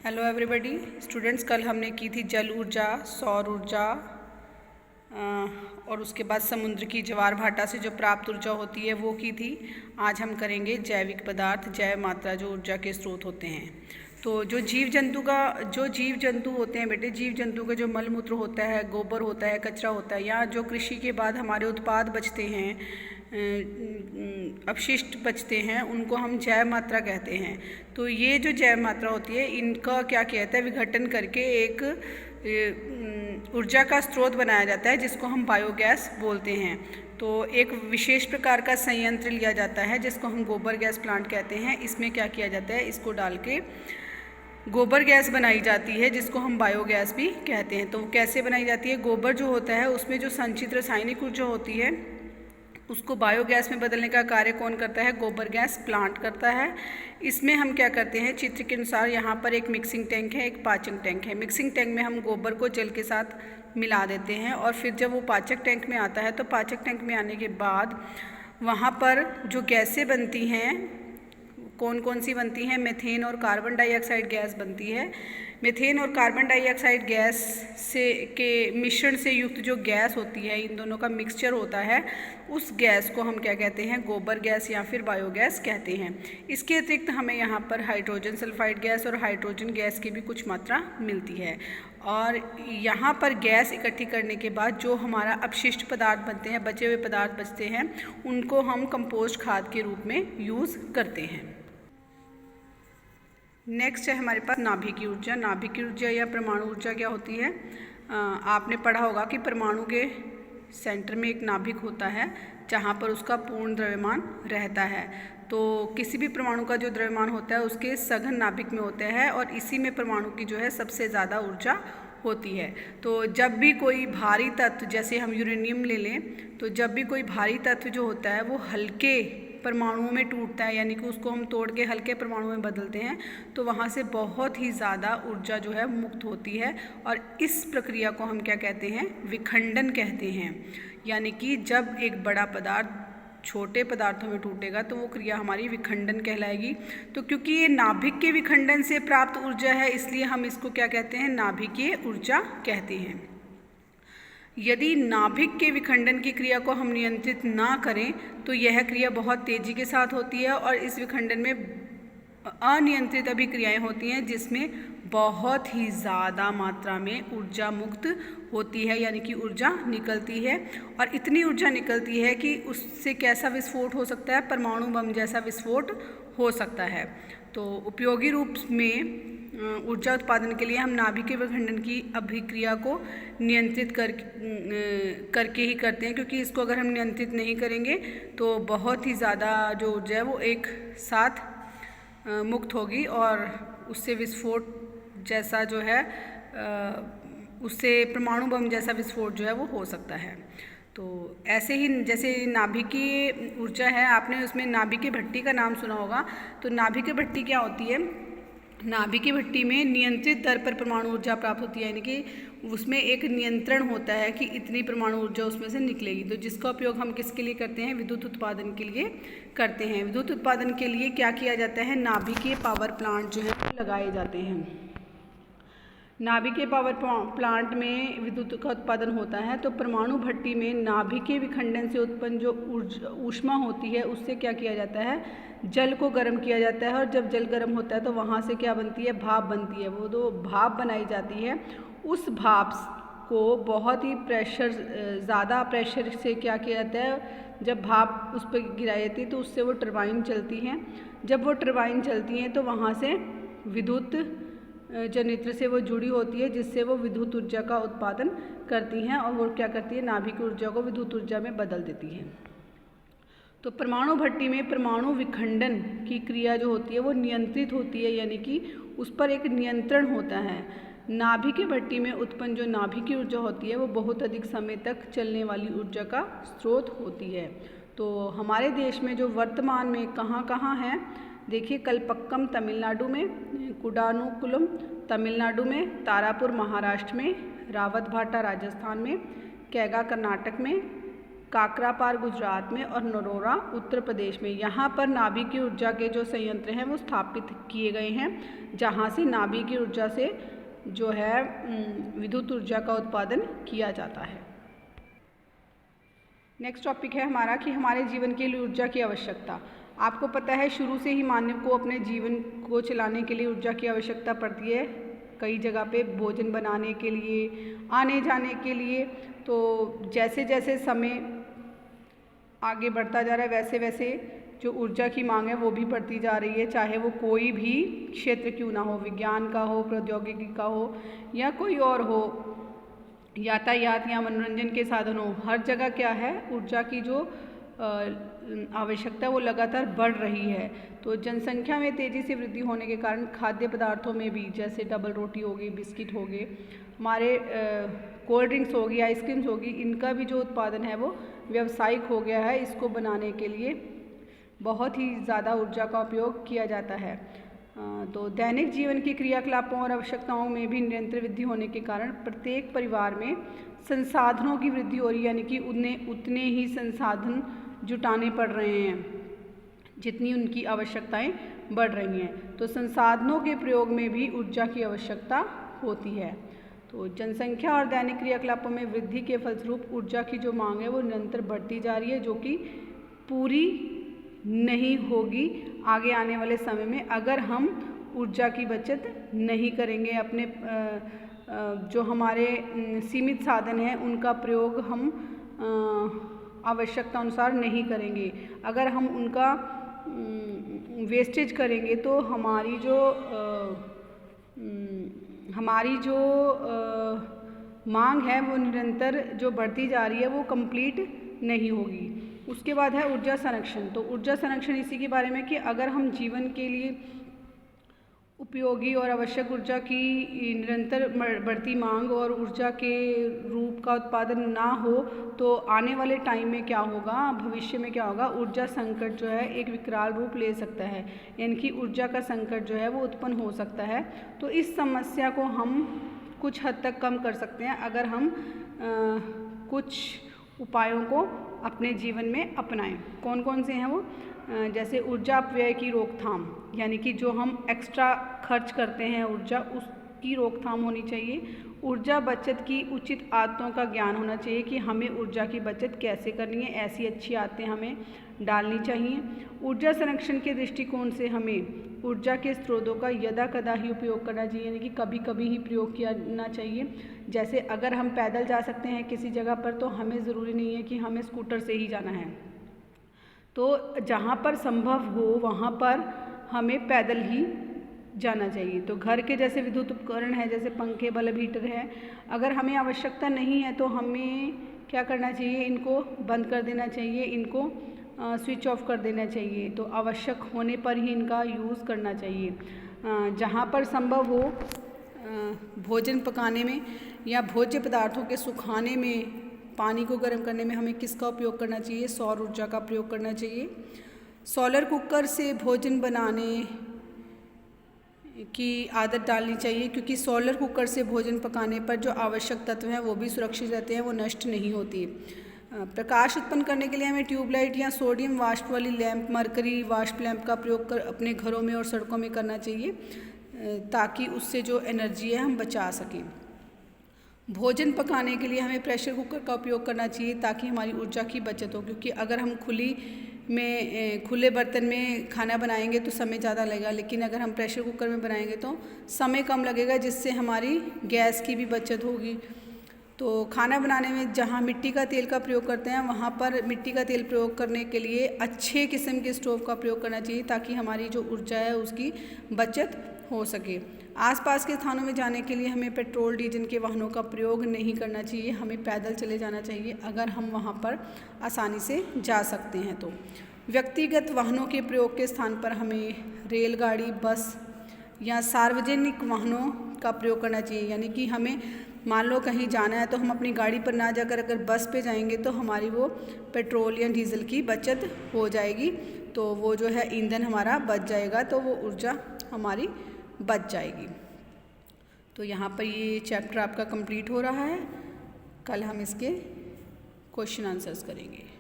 Hello everybody students, कल हमने की थी जल ऊर्जा, सौर ऊर्जा और उसके बाद समुद्र की ज्वार भाटा से जो प्राप्त ऊर्जा होती है वो की थी। आज हम करेंगे जैविक पदार्थ, जैव मात्रा जो ऊर्जा के स्रोत होते हैं। तो जो जीव जंतु होते हैं बेटे, जीव जंतु का जो मल मूत्र होता है, गोबर होता है, कचरा होता है, या जो कृषि के बाद हमारे उत्पाद बचते हैं, अपशिष्ट बचते हैं, उनको हम जैव मात्रा कहते हैं। तो ये जो जैव मात्रा होती है, इनका क्या किया जाता है, विघटन करके एक ऊर्जा का स्रोत बनाया जाता है जिसको हम बायोगैस बोलते हैं। तो एक विशेष प्रकार का संयंत्र लिया जाता है जिसको हम गोबर गैस प्लांट कहते हैं। इसमें क्या किया जाता है, इसको डाल के गोबर गैस बनाई जाती है जिसको हम बायोगैस भी कहते हैं। तो वो कैसे बनाई जाती है, गोबर जो होता है उसमें जो संचित रासायनिक ऊर्जा होती है उसको बायोगैस में बदलने का कार्य कौन करता है, गोबर गैस प्लांट करता है। इसमें हम क्या करते हैं, चित्र के अनुसार यहाँ पर एक मिक्सिंग टैंक है, एक पाचक टैंक है। मिक्सिंग टैंक में हम गोबर को जल के साथ मिला देते हैं और फिर जब वो पाचक टैंक में आता है तो पाचक टैंक में आने के बाद वहाँ पर जो गैसें बनती हैं, कौन कौन सी बनती हैं, मीथेन और कार्बन डाइऑक्साइड गैस बनती है। मीथेन और कार्बन डाइऑक्साइड गैस से के मिश्रण से युक्त जो गैस होती है, इन दोनों का मिक्सचर होता है, उस गैस को हम क्या कहते हैं, गोबर गैस या फिर बायोगैस कहते हैं। इसके अतिरिक्त हमें यहाँ पर हाइड्रोजन सल्फाइड गैस और हाइड्रोजन गैस की भी कुछ मात्रा मिलती है। और यहाँ पर गैस इकट्ठी करने के बाद जो हमारा अपशिष्ट पदार्थ बनते हैं, बचे हुए पदार्थ बचते हैं, उनको हम कंपोस्ट खाद के रूप में यूज़ करते हैं। नेक्स्ट है हमारे पास नाभिकीय ऊर्जा। नाभिकीय ऊर्जा या परमाणु ऊर्जा क्या होती है, आपने पढ़ा होगा कि परमाणु के सेंटर में एक नाभिक होता है जहाँ पर उसका पूर्ण द्रव्यमान रहता है। तो किसी भी परमाणु का जो द्रव्यमान होता है उसके सघन नाभिक में होता है और इसी में परमाणु की जो है सबसे ज़्यादा ऊर्जा होती है। तो जब भी कोई भारी तत्व, जैसे हम यूरेनियम ले लें, तो जब भी कोई भारी तत्व जो होता है वो हल्के परमाणुओं में टूटता है, यानी कि उसको हम तोड़ के हल्के परमाणुओं में बदलते हैं, तो वहाँ से बहुत ही ज़्यादा ऊर्जा जो है मुक्त होती है। और इस प्रक्रिया को हम क्या कहते हैं, विखंडन कहते हैं। यानी कि जब एक बड़ा पदार्थ छोटे पदार्थों में टूटेगा तो वो क्रिया हमारी विखंडन कहलाएगी। तो क्योंकि ये नाभिक के विखंडन से प्राप्त ऊर्जा है, इसलिए हम इसको क्या कहते हैं, नाभिकीय ऊर्जा कहते हैं। यदि नाभिक के विखंडन की क्रिया को हम नियंत्रित ना करें तो यह क्रिया बहुत तेज़ी के साथ होती है और इस विखंडन में अनियंत्रित अभिक्रियाएं होती हैं जिसमें बहुत ही ज़्यादा मात्रा में ऊर्जा मुक्त होती है, यानी कि ऊर्जा निकलती है। और इतनी ऊर्जा निकलती है कि उससे कैसा विस्फोट हो सकता है, परमाणु बम जैसा विस्फोट हो सकता है। तो उपयोगी रूप में ऊर्जा उत्पादन के लिए हम नाभिकीय विखंडन की अभिक्रिया को नियंत्रित करके ही करते हैं, क्योंकि इसको अगर हम नियंत्रित नहीं करेंगे तो बहुत ही ज़्यादा जो ऊर्जा है वो एक साथ मुक्त होगी और उससे विस्फोट जैसा जो है, उससे परमाणु बम जैसा विस्फोट जो है वो हो सकता है। तो ऐसे ही जैसे नाभिकीय ऊर्जा है, आपने उसमें नाभिकीय भट्टी का नाम सुना होगा। तो नाभिकीय भट्टी क्या होती है, नाभिकीय भट्टी में नियंत्रित दर पर परमाणु ऊर्जा प्राप्त होती है, यानी कि उसमें एक नियंत्रण होता है कि इतनी परमाणु ऊर्जा उसमें से निकलेगी। तो जिसका उपयोग हम किसके लिए करते हैं, विद्युत उत्पादन के लिए करते हैं। विद्युत उत्पादन के लिए क्या किया जाता है, नाभिकीय पावर प्लांट जो है लगाए जाते हैं। नाभिकीय पावर प्लांट में विद्युत का उत्पादन होता है। तो परमाणु भट्टी में नाभिकीय विखंडन से उत्पन्न जो ऊष्मा होती है उससे क्या किया जाता है, जल को गर्म किया जाता है। और जब जल गर्म होता है तो वहाँ से क्या बनती है, भाप बनती है। वो जो भाप बनाई जाती है, उस भाप को बहुत ही ज़्यादा प्रेशर से क्या किया जाता है, जब भाप उस पर गिराई जाती है तो उससे वो टरबाइन चलती हैं। जब वो टरबाइन चलती हैं तो वहाँ से विद्युत जनरेटर से वो जुड़ी होती है, जिससे वो विद्युत ऊर्जा का उत्पादन करती हैं और वो क्या करती है, नाभिकीय ऊर्जा को विद्युत ऊर्जा में बदल देती है। तो परमाणु भट्टी में परमाणु विखंडन की क्रिया जो होती है वो नियंत्रित होती है, यानी कि उस पर एक नियंत्रण होता है। नाभिकीय भट्टी में उत्पन्न जो नाभिकीय ऊर्जा होती है वो बहुत अधिक समय तक चलने वाली ऊर्जा का स्रोत होती है। तो हमारे देश में जो वर्तमान में कहाँ कहाँ हैं, देखिए, कलपक्कम तमिलनाडु में, कुडानुकुलम तमिलनाडु में, तारापुर महाराष्ट्र में, रावत भाटा राजस्थान में, कैगा कर्नाटक में, काकरापार गुजरात में और नरोरा उत्तर प्रदेश में। यहाँ पर नाभिकीय ऊर्जा के जो संयंत्र हैं वो स्थापित किए गए हैं, जहाँ से नाभिकीय ऊर्जा से जो है विद्युत ऊर्जा का उत्पादन किया जाता है। नेक्स्ट टॉपिक है हमारा कि हमारे जीवन के लिए ऊर्जा की आवश्यकता। आपको पता है शुरू से ही मानव को अपने जीवन को चलाने के लिए ऊर्जा की आवश्यकता पड़ती है। कई जगह पे भोजन बनाने के लिए, आने जाने के लिए। तो जैसे जैसे समय आगे बढ़ता जा रहा है वैसे वैसे जो ऊर्जा की मांग है वो भी बढ़ती जा रही है, चाहे वो कोई भी क्षेत्र क्यों ना हो, विज्ञान का हो, प्रौद्योगिकी का हो या कोई और हो, यातायात या मनोरंजन के साधन हो। हर जगह क्या है, ऊर्जा की जो आवश्यकता वो लगातार बढ़ रही है। तो जनसंख्या में तेज़ी से वृद्धि होने के कारण खाद्य पदार्थों में भी, जैसे डबल रोटी हो गई, बिस्किट हो गए, हमारे कोल्ड ड्रिंक्स होगी, आइसक्रीम्स होगी, इनका भी जो उत्पादन है वो व्यावसायिक हो गया है। इसको बनाने के लिए बहुत ही ज़्यादा ऊर्जा का उपयोग किया जाता है। तो दैनिक जीवन की क्रियाकलापों और आवश्यकताओं में भी निरंतर वृद्धि होने के कारण प्रत्येक परिवार में संसाधनों की वृद्धि हो रही है, यानी कि उन्हें उतने ही संसाधन जुटाने पड़ रहे हैं जितनी उनकी आवश्यकताएं बढ़ रही हैं। तो संसाधनों के प्रयोग में भी ऊर्जा की आवश्यकता होती है। तो जनसंख्या और दैनिक क्रियाकलापों में वृद्धि के फलस्वरूप ऊर्जा की जो मांग है वो निरंतर बढ़ती जा रही है, जो कि पूरी नहीं होगी आगे आने वाले समय में अगर हम ऊर्जा की बचत नहीं करेंगे। अपने जो हमारे सीमित साधन हैं उनका प्रयोग हम आवश्यकता अनुसार नहीं करेंगे। अगर हम उनका वेस्टेज करेंगे तो हमारी जो मांग है वो निरंतर जो बढ़ती जा रही है वो कंप्लीट नहीं होगी। उसके बाद है ऊर्जा संरक्षण। तो ऊर्जा संरक्षण इसी के बारे में कि अगर हम जीवन के लिए उपयोगी और आवश्यक ऊर्जा की निरंतर बढ़ती मांग और ऊर्जा के रूप का उत्पादन ना हो तो आने वाले टाइम में क्या होगा, भविष्य में क्या होगा, ऊर्जा संकट जो है एक विकराल रूप ले सकता है, यानी कि ऊर्जा का संकट जो है वो उत्पन्न हो सकता है। तो इस समस्या को हम कुछ हद तक कम कर सकते हैं अगर हम कुछ उपायों को अपने जीवन में अपनाएं। कौन कौन से हैं वो? जैसे ऊर्जा अपव्यय की रोकथाम, यानी कि जो हम एक्स्ट्रा खर्च करते हैं ऊर्जा, उसकी रोकथाम होनी चाहिए। ऊर्जा बचत की उचित आदतों का ज्ञान होना चाहिए कि हमें ऊर्जा की बचत कैसे करनी है, ऐसी अच्छी आदतें हमें डालनी चाहिए। ऊर्जा संरक्षण के दृष्टिकोण से हमें ऊर्जा के स्रोतों का यदा कदा ही उपयोग करना चाहिए, यानी कि कभी कभी ही प्रयोग किया चाहिए। जैसे अगर हम पैदल जा सकते हैं किसी जगह पर तो हमें ज़रूरी नहीं है कि हमें स्कूटर से ही जाना है। तो जहाँ पर संभव हो वहाँ पर हमें पैदल ही जाना चाहिए। तो घर के जैसे विद्युत उपकरण है, जैसे पंखे, बल्ब, हीटर है, अगर हमें आवश्यकता नहीं है तो हमें क्या करना चाहिए, इनको बंद कर देना चाहिए, इनको स्विच ऑफ कर देना चाहिए। तो आवश्यक होने पर ही इनका यूज़ करना चाहिए। जहाँ पर संभव हो भोजन पकाने में या भोज्य पदार्थों के सुखाने में, पानी को गर्म करने में हमें किसका उपयोग करना चाहिए? सौर ऊर्जा का प्रयोग करना चाहिए। सोलर कुकर से भोजन बनाने की आदत डालनी चाहिए, क्योंकि सोलर कुकर से भोजन पकाने पर जो आवश्यक तत्व हैं वो भी सुरक्षित रहते हैं, वो नष्ट नहीं होती। प्रकाश उत्पन्न करने के लिए हमें ट्यूबलाइट या सोडियम वाष्प वाली लैंप, मरकरी वाष्प लैंप का प्रयोग कर अपने घरों में और सड़कों में करना चाहिए, ताकि उससे जो एनर्जी है हम बचा सकें। भोजन पकाने के लिए हमें प्रेशर कुकर का उपयोग करना चाहिए ताकि हमारी ऊर्जा की बचत हो, क्योंकि अगर हम खुले बर्तन में खाना बनाएंगे तो समय ज़्यादा लगेगा, लेकिन अगर हम प्रेशर कुकर में बनाएंगे तो समय कम लगेगा, जिससे हमारी गैस की भी बचत होगी। तो खाना बनाने में जहाँ मिट्टी का तेल का प्रयोग करते हैं वहाँ पर मिट्टी का तेल प्रयोग करने के लिए अच्छे किस्म के स्टोव का प्रयोग करना चाहिए, ताकि हमारी जो ऊर्जा है उसकी बचत हो सके। आसपास के स्थानों में जाने के लिए हमें पेट्रोल डीजल के वाहनों का प्रयोग नहीं करना चाहिए, हमें पैदल चले जाना चाहिए अगर हम वहाँ पर आसानी से जा सकते हैं। तो व्यक्तिगत वाहनों के प्रयोग के स्थान पर हमें रेलगाड़ी, बस या सार्वजनिक वाहनों का प्रयोग करना चाहिए, यानी कि हमें मान लो कहीं जाना है तो हम अपनी गाड़ी पर ना जाकर अगर बस पे जाएंगे तो हमारी वो पेट्रोल या डीजल की बचत हो जाएगी, तो वो जो है ईंधन हमारा बच जाएगा, तो वो ऊर्जा हमारी बच जाएगी। तो यहाँ पर ये चैप्टर आपका कंप्लीट हो रहा है। कल हम इसके क्वेश्चन आंसर्स करेंगे।